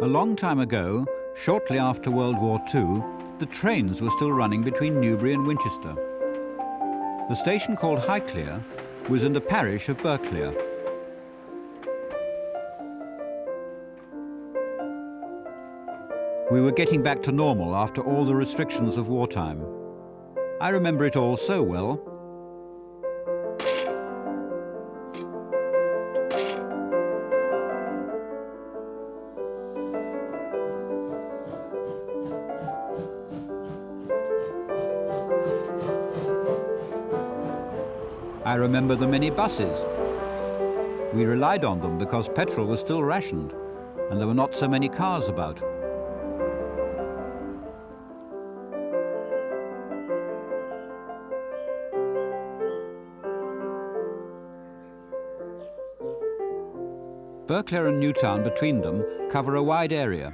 A long time ago, shortly after World War II, the trains were still running between Newbury and Winchester. The station called Highclere was in the parish of Burghclere. We were getting back to normal after all the restrictions of wartime. I remember it all so well. I remember the many buses. We relied on them because petrol was still rationed and there were not so many cars about. Burghclere and Newtown between them cover a wide area.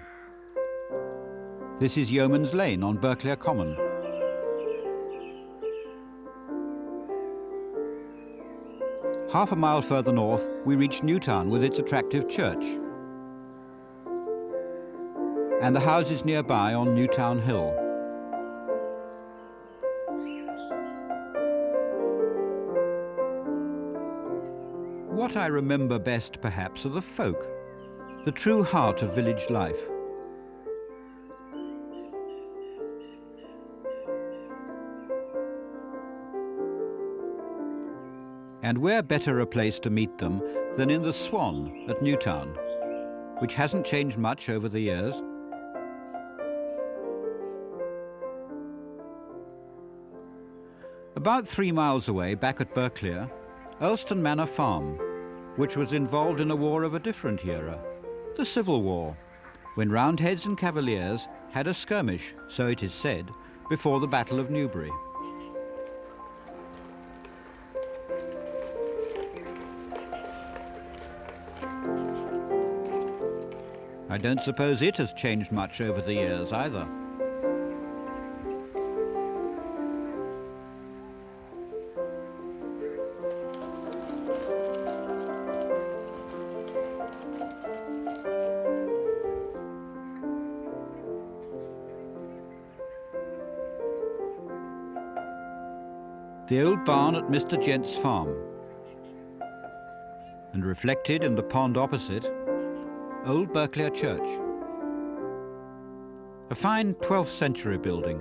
This is Yeoman's Lane on Burghclere Common. Half a mile further north, we reach Newtown with its attractive church and the houses nearby on Newtown Hill. What I remember best, perhaps, are the folk, the true heart of village life. And where better a place to meet them than in the Swan at Newtown, which hasn't changed much over the years. About 3 miles away, back at Burghclere, Earlston Manor Farm, which was involved in a war of a different era, the Civil War, when Roundheads and Cavaliers had a skirmish, so it is said, before the Battle of Newbury. I don't suppose it has changed much over the years either. The old barn at Mr. Gent's farm, and reflected in the pond opposite, Old Burghclere Church, a fine 12th century building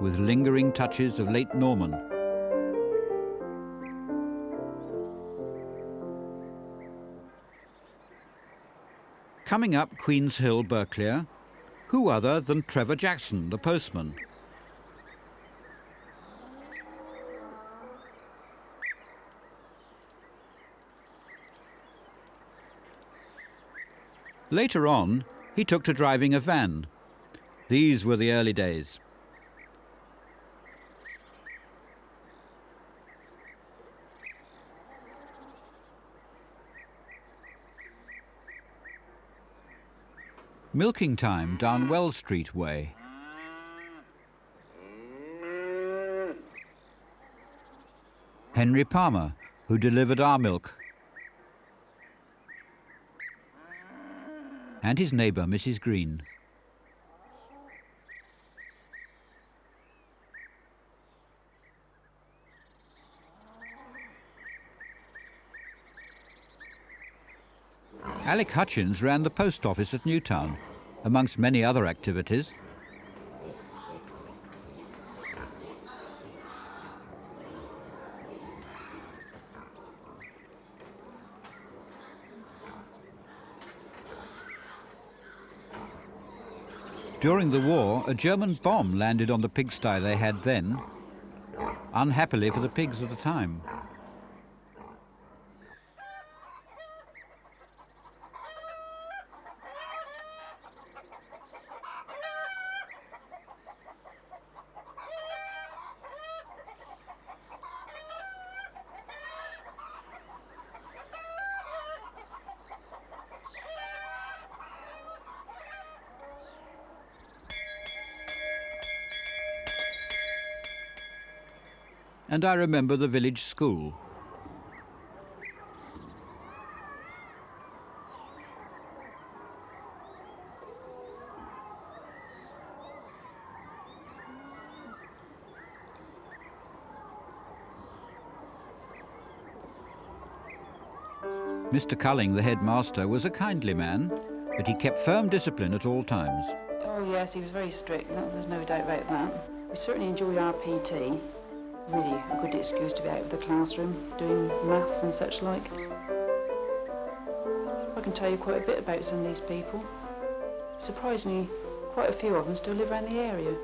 with lingering touches of late Norman. Coming up Queen's Hill, Burghclere, who other than Trevor Jackson, the postman. Later on, he took to driving a van. These were the early days. Milking time down Wells Street way. Henry Palmer, who delivered our milk. And his neighbour, Mrs. Green. Alec Hutchins ran the post office at Newtown, amongst many other activities. During the war, a German bomb landed on the pigsty they had then, unhappily for the pigs at the time. And I remember the village school. Mr. Culling, the headmaster, was a kindly man, but he kept firm discipline at all times. Oh yes, he was very strict, there's no doubt about that. We certainly enjoyed our PT. Really a good excuse to be out of the classroom, doing maths and such like. I can tell you quite a bit about some of these people. Surprisingly, quite a few of them still live around the area.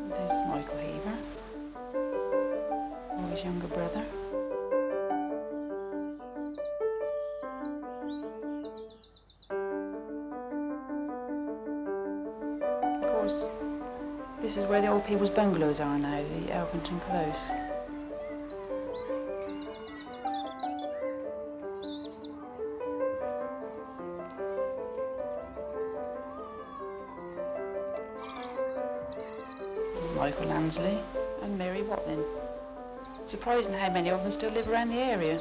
There's Michael Heber, or his younger brother. Of course, this is where the old people's bungalows are now, the Alphington Close. Michael Lansley and Mary Watling. Surprising how many of them still live around the area.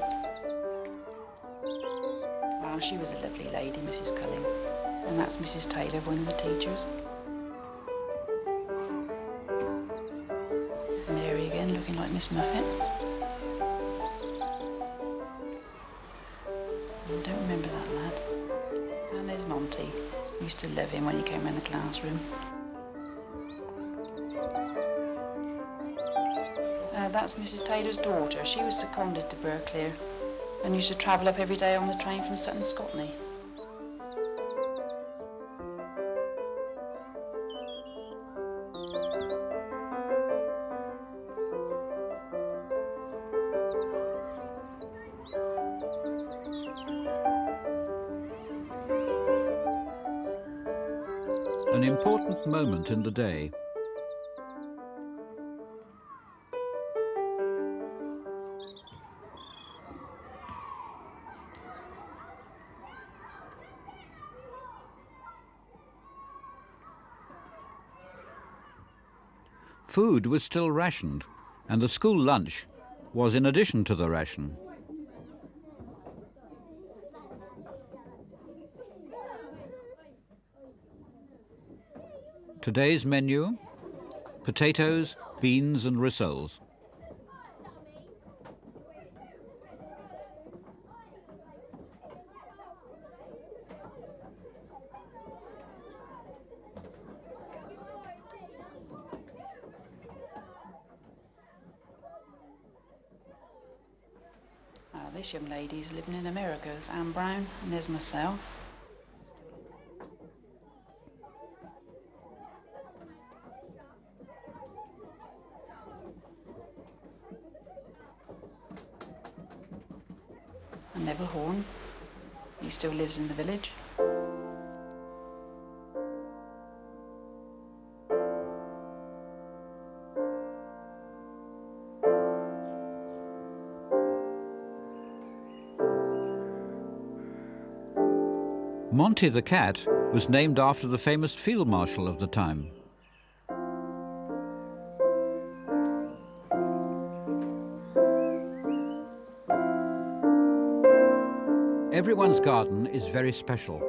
Well, she was a lovely lady, Mrs. Culling. And that's Mrs. Taylor, one of the teachers. Mary again, looking like Miss Muffet. I don't remember that lad. And there's Monty. Used to love him when he came around the classroom. That's Mrs. Taylor's daughter. She was seconded to Berkeley and used to travel up every day on the train from Sutton, Scotland. An important moment in the day. Food was still rationed, and the school lunch was in addition to the ration. Today's menu: potatoes, beans and rissoles. This young lady's living in America. There's Anne Brown, and there's myself. And Neville Horn. He still lives in the village. Monty the cat was named after the famous field marshal of the time. Everyone's garden is very special.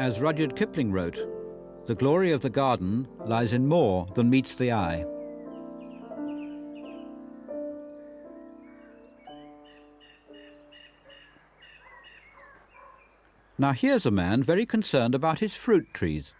As Rudyard Kipling wrote, "The glory of the garden lies in more than meets the eye." Now here's a man very concerned about his fruit trees.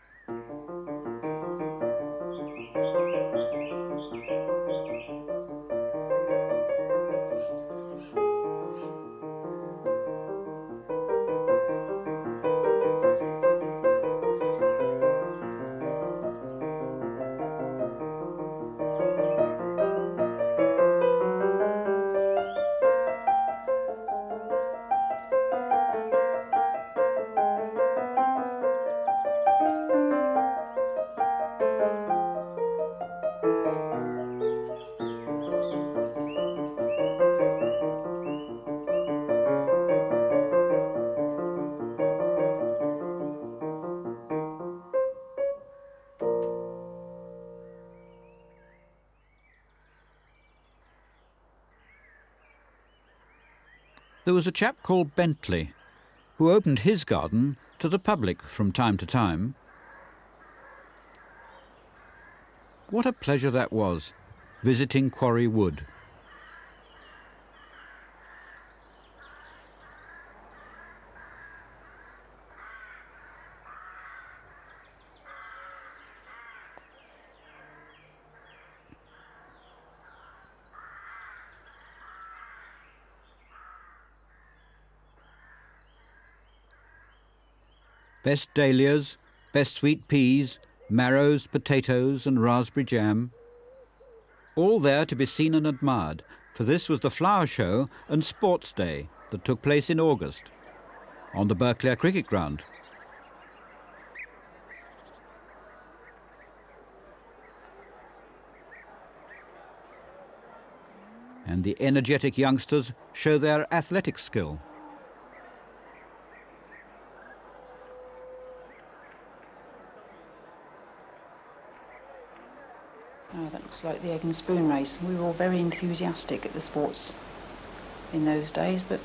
There was a chap called Bentley, who opened his garden to the public from time to time. What a pleasure that was, visiting Quarry Wood. Best dahlias, best sweet peas, marrows, potatoes and raspberry jam. All there to be seen and admired, for this was the flower show and sports day that took place in August on the Burclere cricket ground. And the energetic youngsters show their athletic skill. Oh, that looks like the egg and spoon race. We were all very enthusiastic at the sports in those days, but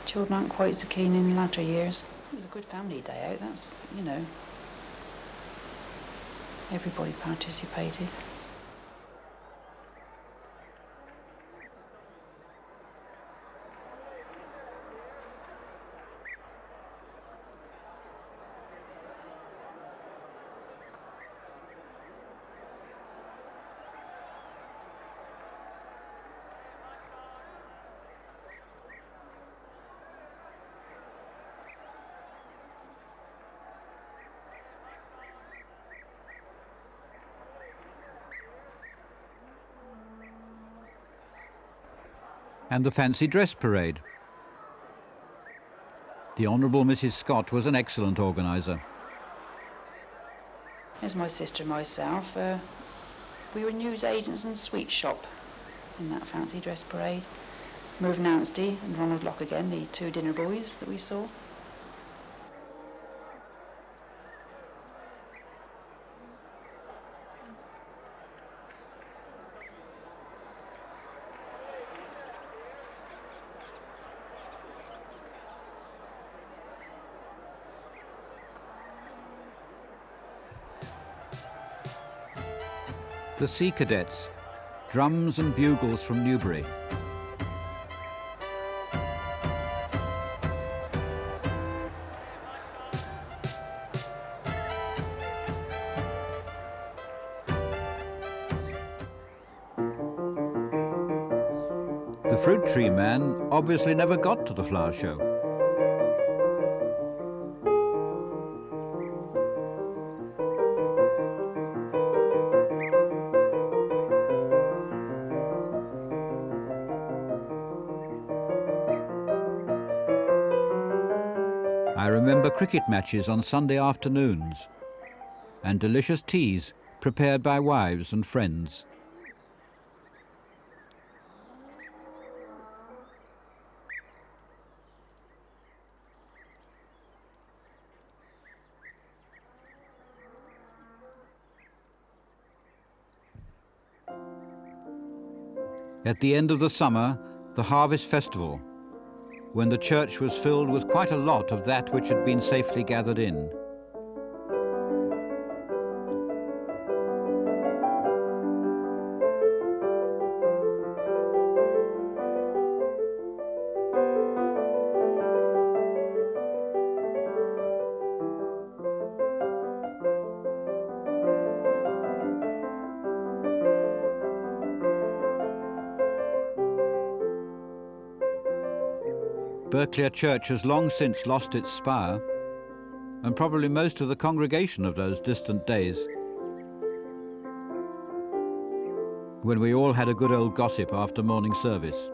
children aren't quite so keen in latter years. It was a good family day out, that's, you know, everybody participated. And the fancy dress parade. The Honourable Mrs. Scott was an excellent organiser. There's my sister and myself. We were newsagents and sweet shop in that fancy dress parade. Mervyn Anstey and Ronald Locke again, the two dinner boys that we saw. The Sea Cadets, drums and bugles from Newbury. The fruit tree man obviously never got to the flower show. I remember cricket matches on Sunday afternoons and delicious teas prepared by wives and friends. At the end of the summer, the Harvest Festival, when the church was filled with quite a lot of that which had been safely gathered in. Burclere Church has long since lost its spire, and probably most of the congregation of those distant days, when we all had a good old gossip after morning service.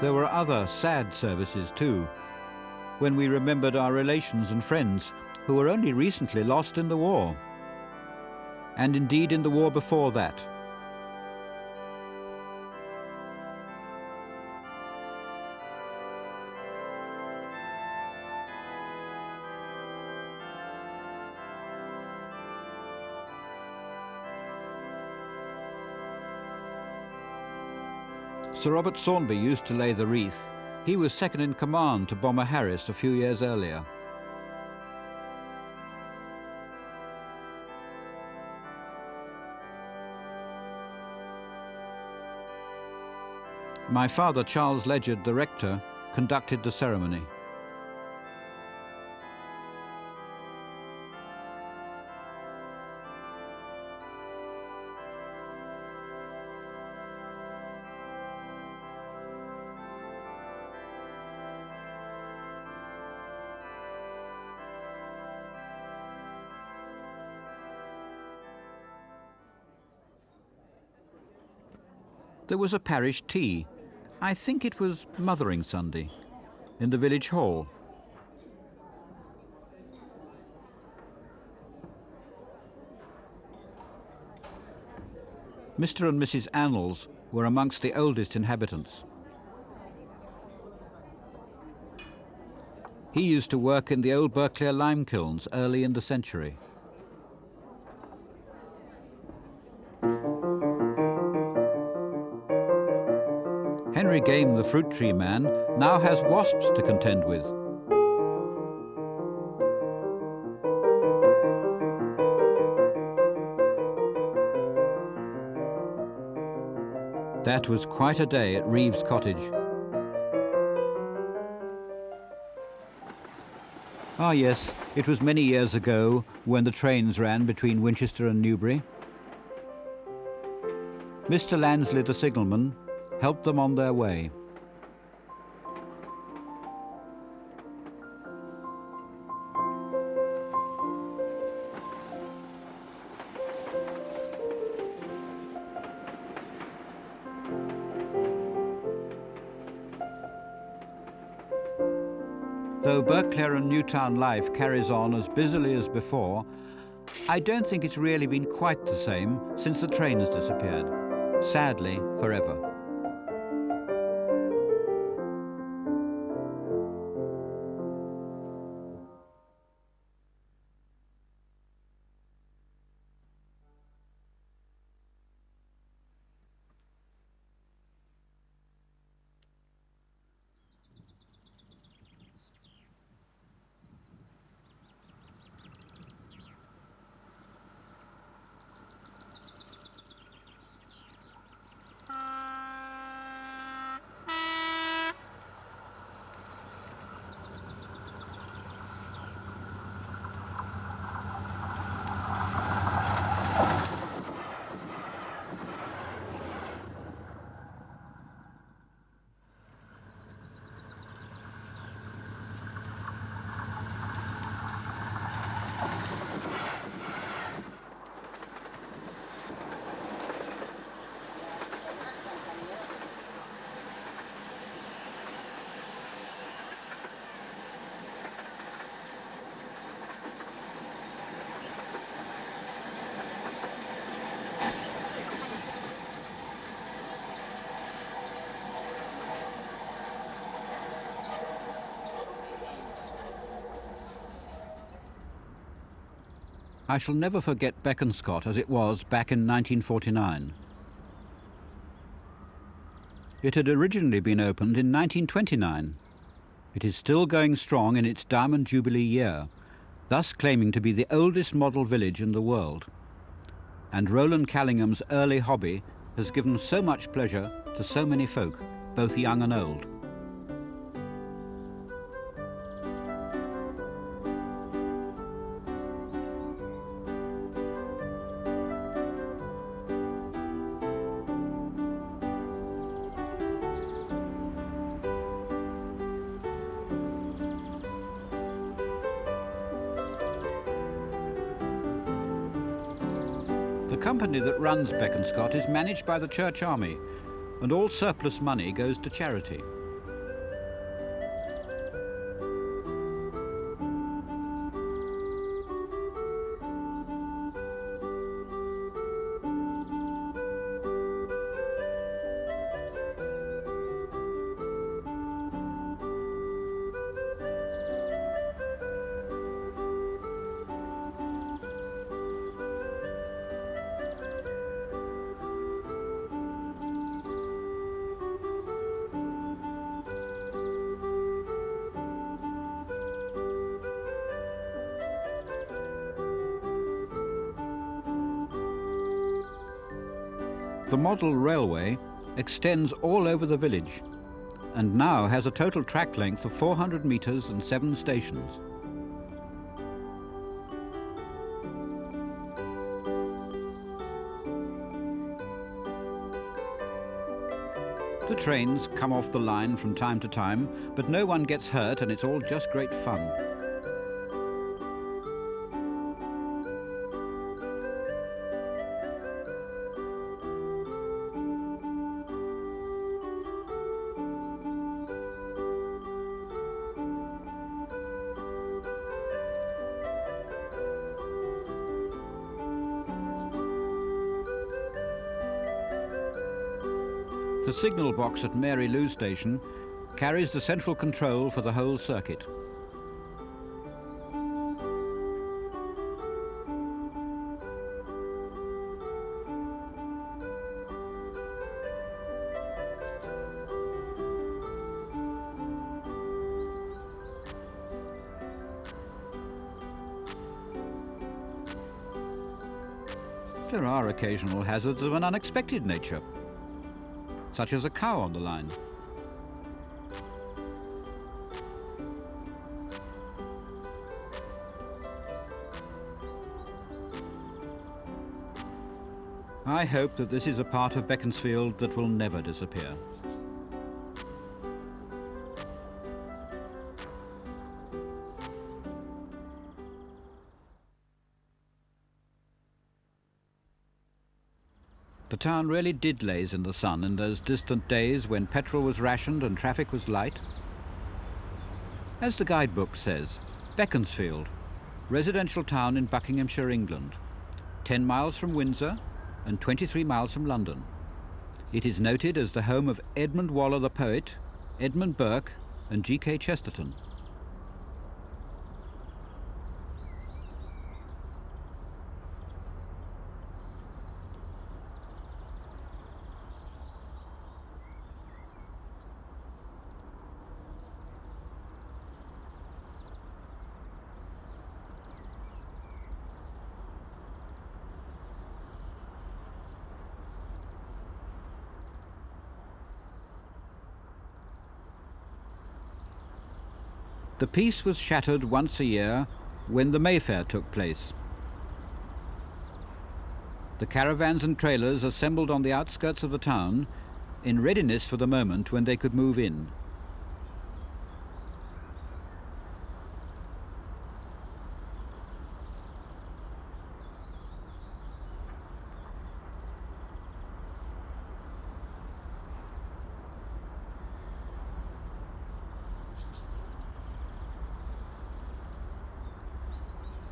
There were other sad services too, when we remembered our relations and friends who were only recently lost in the war, and indeed in the war before that. Sir Robert Saunby used to lay the wreath. He was second in command to Bomber Harris a few years earlier. My father, Charles Ledyard, the rector, conducted the ceremony. There was a parish tea. I think it was Mothering Sunday, in the village hall. Mr. and Mrs. Annals were amongst the oldest inhabitants. He used to work in the old Berkeley lime kilns early in the century. Henry Game, the fruit tree man, now has wasps to contend with. That was quite a day at Reeves Cottage. Ah yes, it was many years ago when the trains ran between Winchester and Newbury. Mr. Lansley, the signalman, helped them on their way. Though Berkeley and Newtown life carries on as busily as before, I don't think it's really been quite the same since the train has disappeared. Sadly, forever. I shall never forget Beaconscott as it was back in 1949. It had originally been opened in 1929. It is still going strong in its Diamond Jubilee year, thus claiming to be the oldest model village in the world. And Roland Callingham's early hobby has given so much pleasure to so many folk, both young and old. The company that runs Beaconscott is managed by the Church Army, and all surplus money goes to charity. The model railway extends all over the village and now has a total track length of 400 metres and 7 stations. The trains come off the line from time to time, but no one gets hurt and it's all just great fun. The signal box at Mary Lou Station carries the central control for the whole circuit. There are occasional hazards of an unexpected nature, such as a cow on the line. I hope that this is a part of Beaconsfield that will never disappear. The town really did laze in the sun in those distant days when petrol was rationed and traffic was light. As the guidebook says, Beaconsfield, residential town in Buckinghamshire, England, 10 miles from Windsor and 23 miles from London. It is noted as the home of Edmund Waller the poet, Edmund Burke and G.K. Chesterton. The peace was shattered once a year when the Mayfair took place. The caravans and trailers assembled on the outskirts of the town in readiness for the moment when they could move in.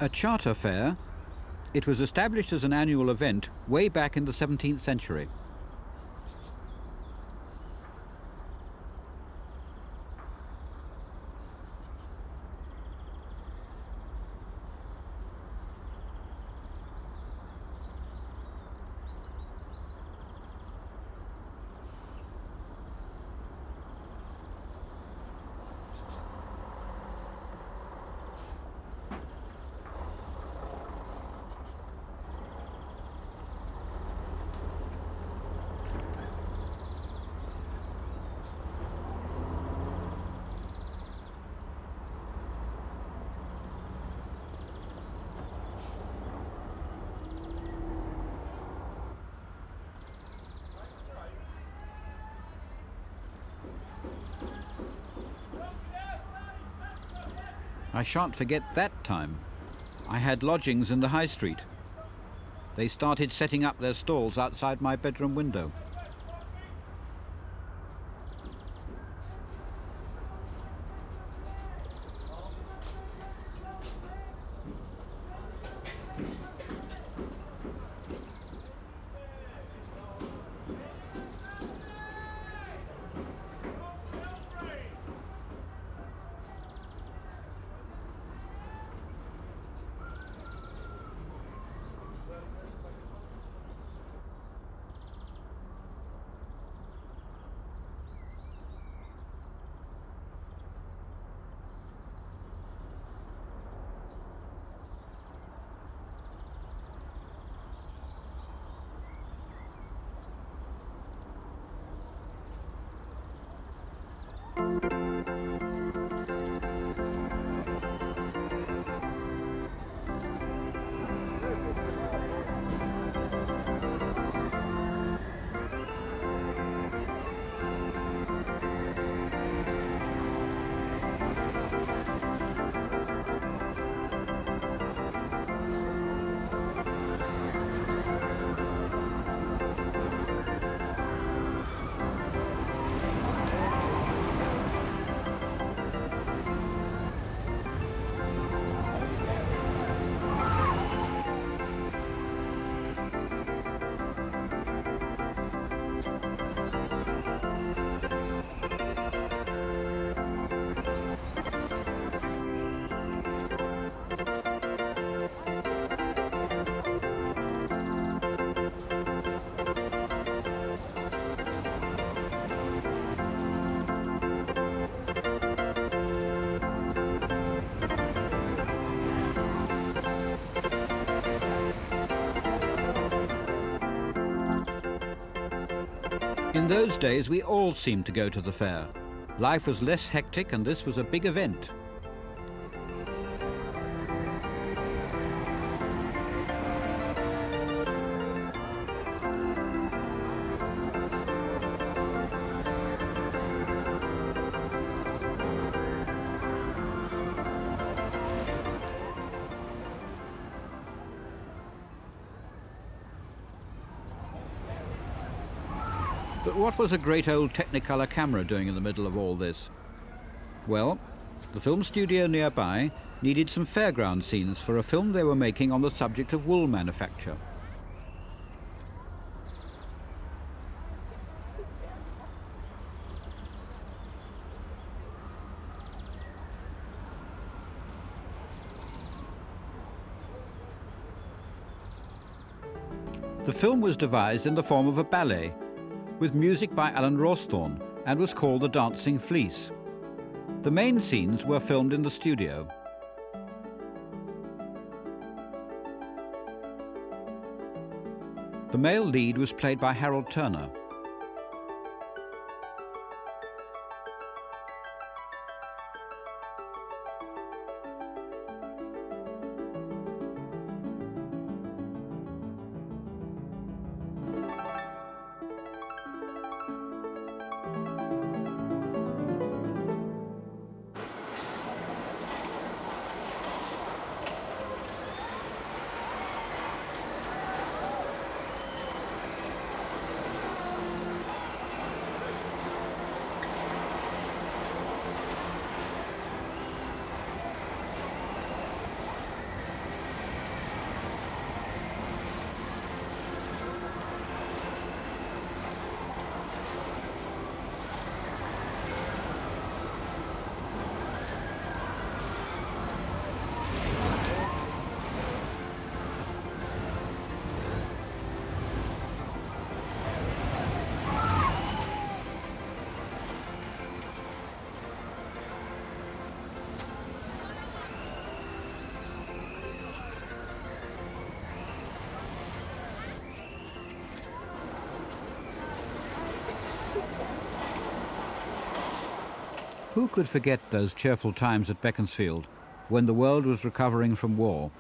A charter fair, it was established as an annual event way back in the 17th century. I shan't forget that time. I had lodgings in the High Street. They started setting up their stalls outside my bedroom window. In those days, we all seemed to go to the fair. Life was less hectic, and this was a big event. But what was a great old Technicolor camera doing in the middle of all this? Well, the film studio nearby needed some fairground scenes for a film they were making on the subject of wool manufacture. The film was devised in the form of a ballet, with music by Alan Rawsthorne, and was called The Dancing Fleece. The main scenes were filmed in the studio. The male lead was played by Harold Turner. Who could forget those cheerful times at Beaconsfield, when the world was recovering from war,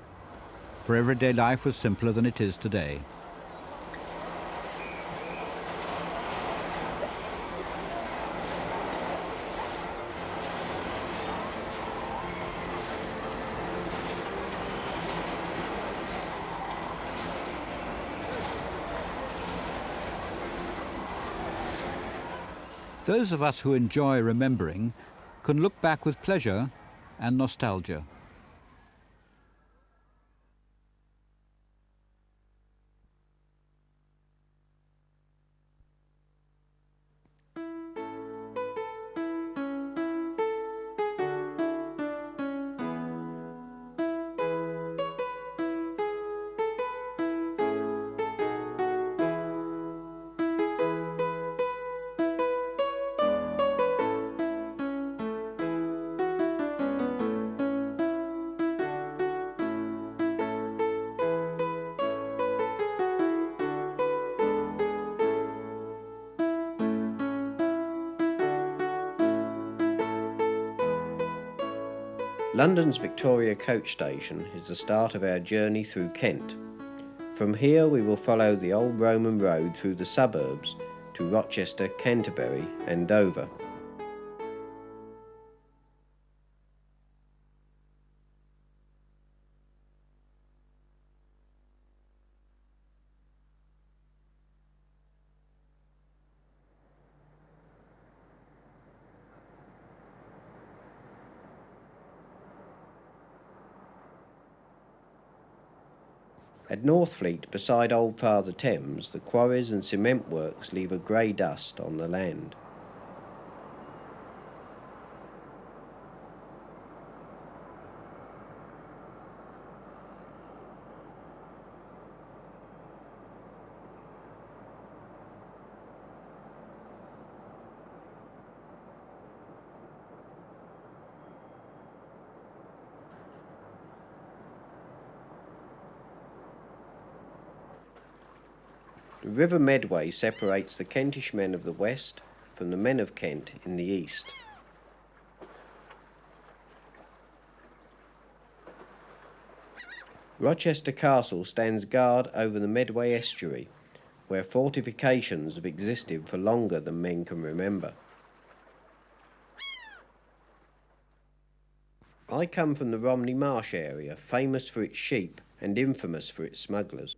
for everyday life was simpler than it is today. Those of us who enjoy remembering can look back with pleasure and nostalgia. London's Victoria coach station is the start of our journey through Kent. From here we will follow the old Roman road through the suburbs to Rochester, Canterbury and Dover. At Northfleet, beside Old Father Thames, the quarries and cement works leave a grey dust on the land. The River Medway separates the Kentish men of the west from the men of Kent in the east. Rochester Castle stands guard over the Medway estuary, where fortifications have existed for longer than men can remember. I come from the Romney Marsh area, famous for its sheep and infamous for its smugglers.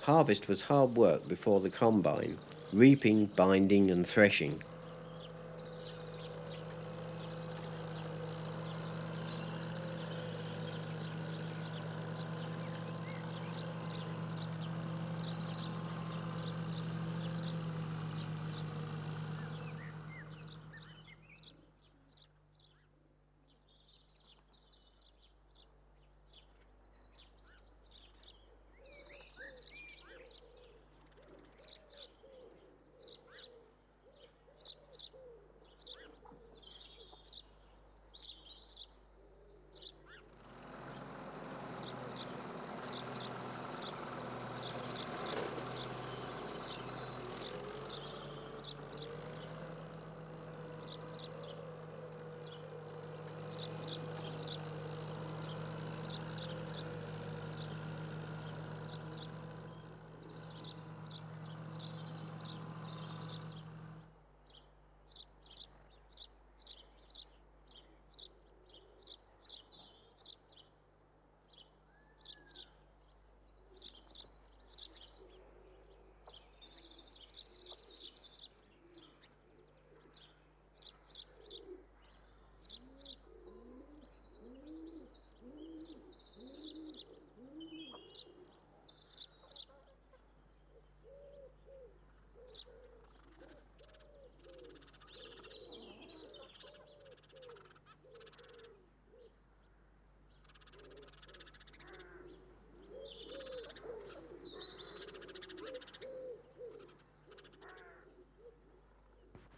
Harvest was hard work before the combine, reaping, binding and threshing.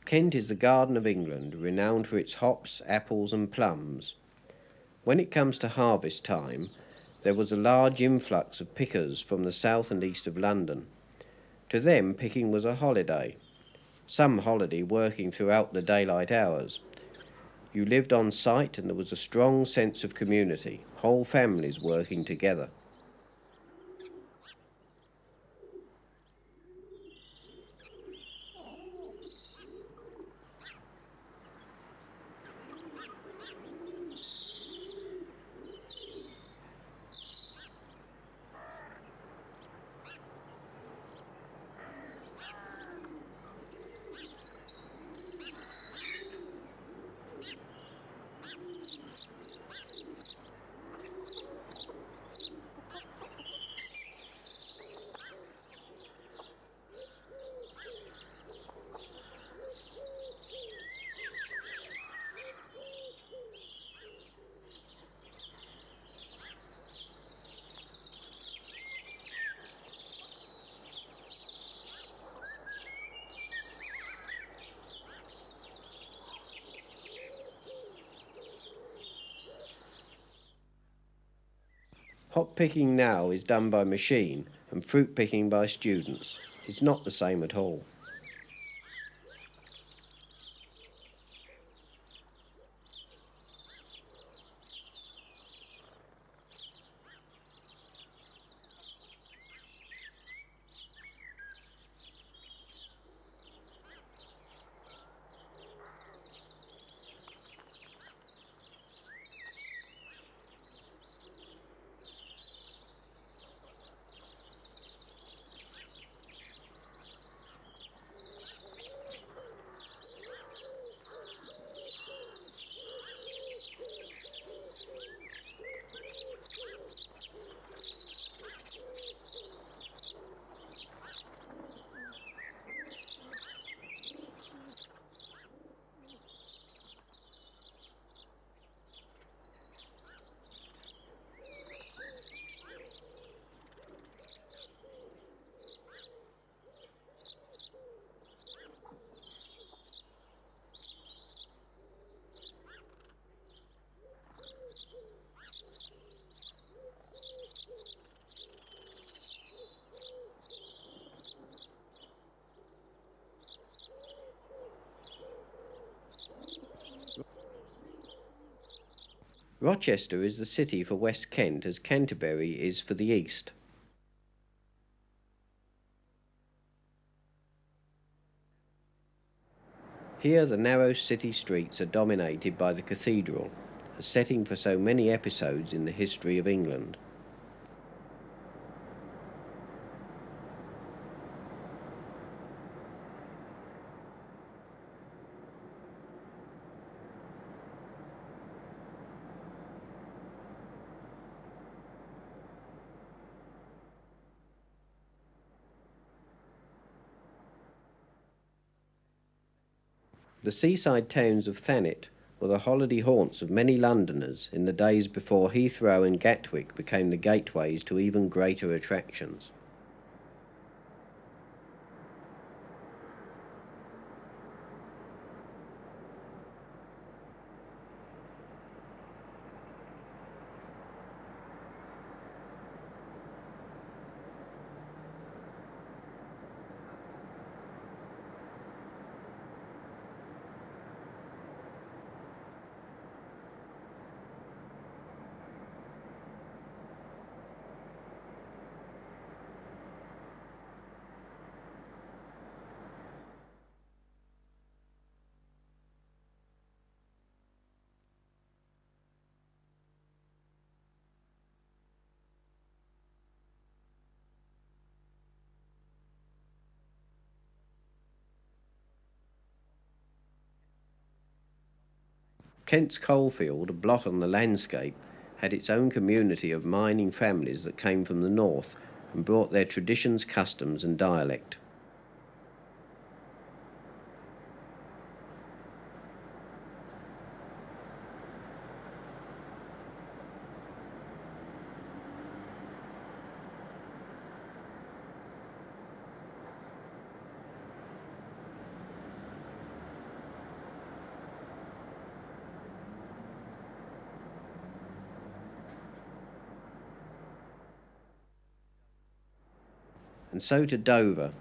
Kent is the garden of England, renowned for its hops, apples and plums. When it comes to harvest time, there was a large influx of pickers from the south and east of London. To them, picking was a holiday, some holiday working throughout the daylight hours. You lived on site and there was a strong sense of community, whole families working together. Hop picking now is done by machine and fruit picking by students. It's not the same at all. Rochester is the city for West Kent as Canterbury is for the east. Here the narrow city streets are dominated by the cathedral, a setting for so many episodes in the history of England. The seaside towns of Thanet were the holiday haunts of many Londoners in the days before Heathrow and Gatwick became the gateways to even greater attractions. Kent's coalfield, a blot on the landscape, had its own community of mining families that came from the north and brought their traditions, customs and dialect. And so to Dover.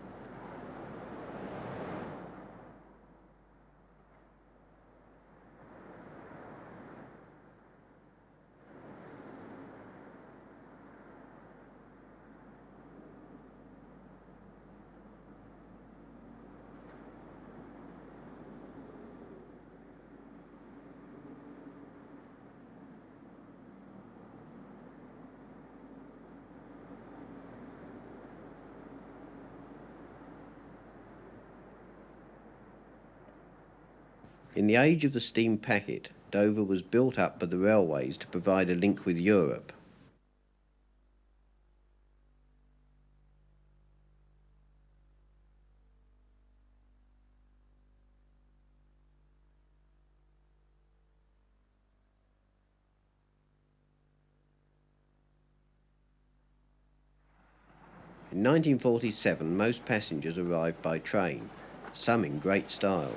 In the age of the steam packet, Dover was built up by the railways to provide a link with Europe. In 1947, most passengers arrived by train, some in great style.